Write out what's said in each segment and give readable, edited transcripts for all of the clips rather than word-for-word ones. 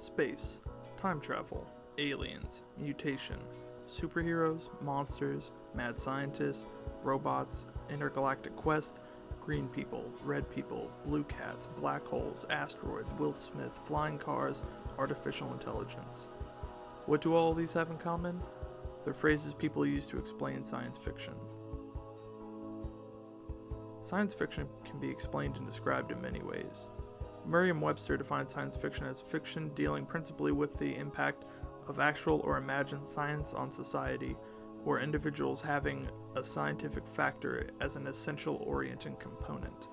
space, time travel, aliens, mutation, superheroes, monsters, mad scientists, robots, intergalactic quest, green people, red people, blue cats, black holes, asteroids, Will Smith, flying cars, artificial intelligence. What do all of these have in common? They're phrases people use to explain science fiction. Science fiction can be explained and described in many ways. Merriam-Webster defines science fiction as fiction dealing principally with the impact of actual or imagined science on society, or individuals having a scientific factor as an essential orienting component.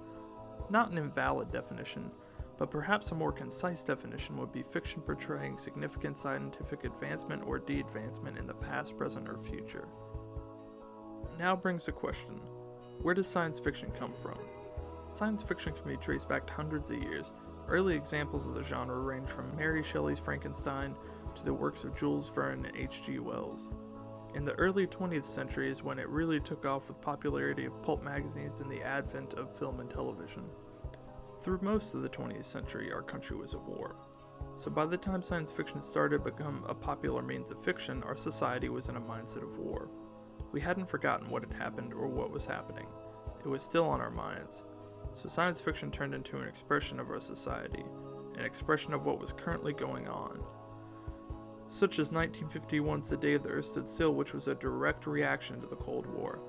Not an invalid definition, but perhaps a more concise definition would be fiction portraying significant scientific advancement or de-advancement in the past, present, or future. Now brings the question, where does science fiction come from? Science fiction can be traced back to hundreds of years. Early examples of the genre range from Mary Shelley's Frankenstein to the works of Jules Verne and H.G. Wells. In the early 20th century is when it really took off with popularity of pulp magazines and the advent of film and television. Through most of the 20th century, our country was at war. So by the time science fiction started to become a popular means of fiction, our society was in a mindset of war. We hadn't forgotten what had happened or what was happening. It was still on our minds. So science fiction turned into an expression of our society, an expression of what was currently going on. Such as 1951's The Day the Earth Stood Still, which was a direct reaction to the Cold War.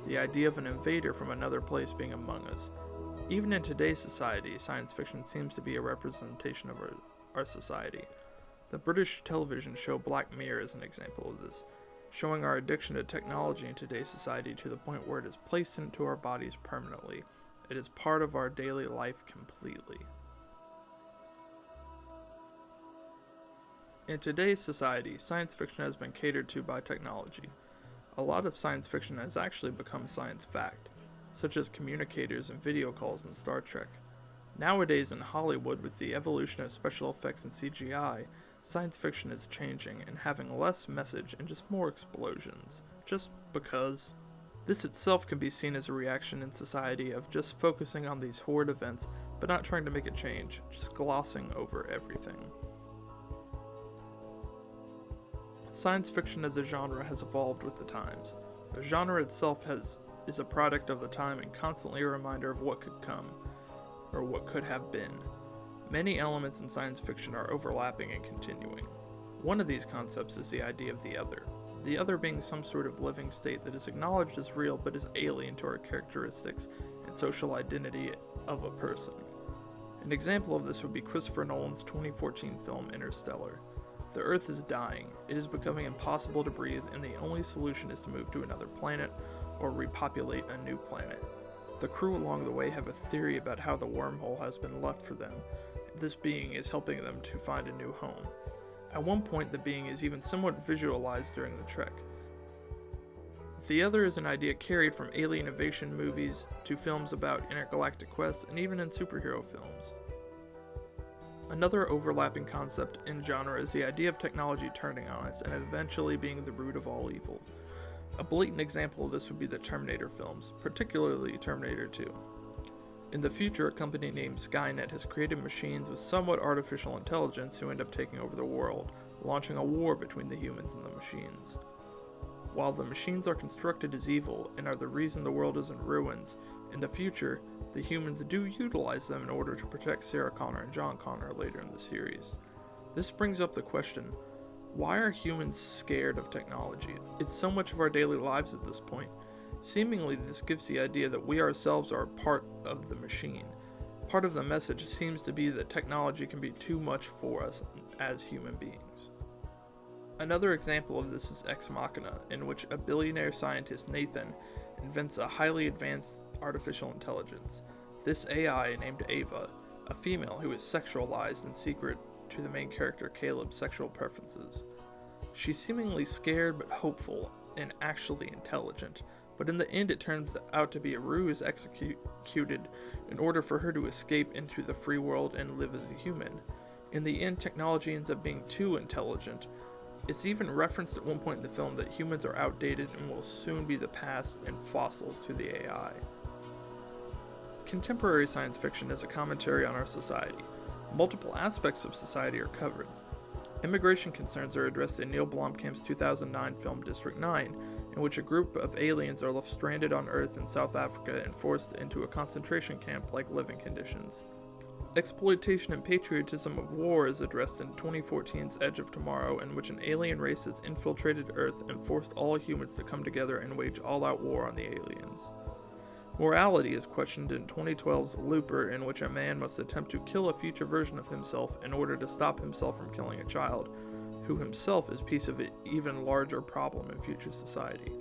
The idea of an invader from another place being among us. Even in today's society, science fiction seems to be a representation of our society. The British television show Black Mirror is an example of this, showing our addiction to technology in today's society to the point where it is placed into our bodies permanently. It is part of our daily life completely. In today's society, science fiction has been catered to by technology. A lot of science fiction has actually become science fact, such as communicators and video calls in Star Trek. Nowadays in Hollywood, with the evolution of special effects and CGI, science fiction is changing and having less message and just more explosions, just because. This itself can be seen as a reaction in society of just focusing on these horrid events, but not trying to make a change, just glossing over everything. Science fiction as a genre has evolved with the times. The genre itself is a product of the time and constantly a reminder of what could come, or what could have been. Many elements in science fiction are overlapping and continuing. One of these concepts is the idea of the other being some sort of living state that is acknowledged as real but is alien to our characteristics and social identity of a person. An example of this would be Christopher Nolan's 2014 film Interstellar. The Earth is dying, it is becoming impossible to breathe, and the only solution is to move to another planet or repopulate a new planet. The crew along the way have a theory about how the wormhole has been left for them. This being is helping them to find a new home. At one point, the being is even somewhat visualized during the trek. The other is an idea carried from alien invasion movies to films about intergalactic quests and even in superhero films. Another overlapping concept in genre is the idea of technology turning on us and eventually being the root of all evil. A blatant example of this would be the Terminator films, particularly Terminator 2. In the future, a company named Skynet has created machines with somewhat artificial intelligence who end up taking over the world, launching a war between the humans and the machines. While the machines are constructed as evil and are the reason the world is in ruins, in the future, the humans do utilize them in order to protect Sarah Connor and John Connor later in the series. This brings up the question, why are humans scared of technology? It's so much of our daily lives at this point. Seemingly, this gives the idea that we ourselves are part of the machine. Part of the message seems to be that technology can be too much for us as human beings. Another example of this is Ex Machina, in which a billionaire scientist, Nathan, invents a highly advanced artificial intelligence. This AI, named Ava, a female who is sexualized in secret to the main character Caleb's sexual preferences. She's seemingly scared but hopeful and actually intelligent, but in the end it turns out to be a ruse executed in order for her to escape into the free world and live as a human. In the end, technology ends up being too intelligent. It's even referenced at one point in the film that humans are outdated and will soon be the past and fossils to the AI. Contemporary science fiction is a commentary on our society. Multiple aspects of society are covered. Immigration concerns are addressed in Neil Blomkamp's 2009 film District 9, in which a group of aliens are left stranded on Earth in South Africa and forced into a concentration camp like living conditions. Exploitation and patriotism of war is addressed in 2014's Edge of Tomorrow, in which an alien race has infiltrated Earth and forced all humans to come together and wage all-out war on the aliens. Morality is questioned in 2012's Looper, in which a man must attempt to kill a future version of himself in order to stop himself from killing a child, who himself is piece of an even larger problem in future society.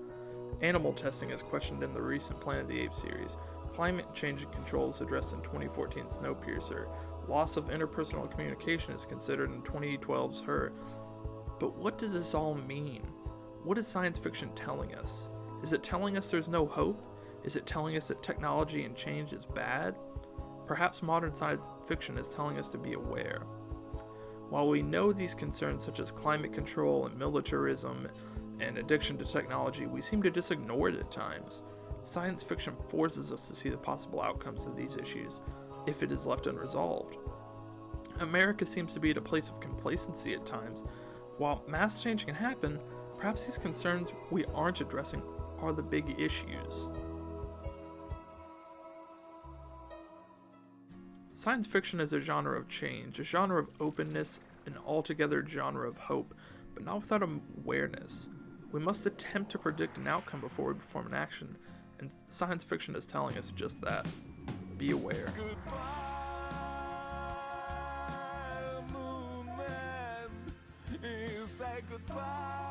Animal testing is questioned in the recent Planet of the Apes series. Climate change and control is addressed in 2014's Snowpiercer. Loss of interpersonal communication is considered in 2012's Her. But what does this all mean? What is science fiction telling us? Is it telling us there's no hope? Is it telling us that technology and change is bad? Perhaps modern science fiction is telling us to be aware. While we know these concerns such as climate control and militarism and addiction to technology, we seem to just ignore it at times. Science fiction forces us to see the possible outcomes of these issues if it is left unresolved. America seems to be at a place of complacency at times. While mass change can happen, perhaps these concerns we aren't addressing are the big issues. Science fiction is a genre of change, a genre of openness, an altogether genre of hope, but not without awareness. We must attempt to predict an outcome before we perform an action, and science fiction is telling us just that. Be aware. Goodbye, moon man. You say goodbye.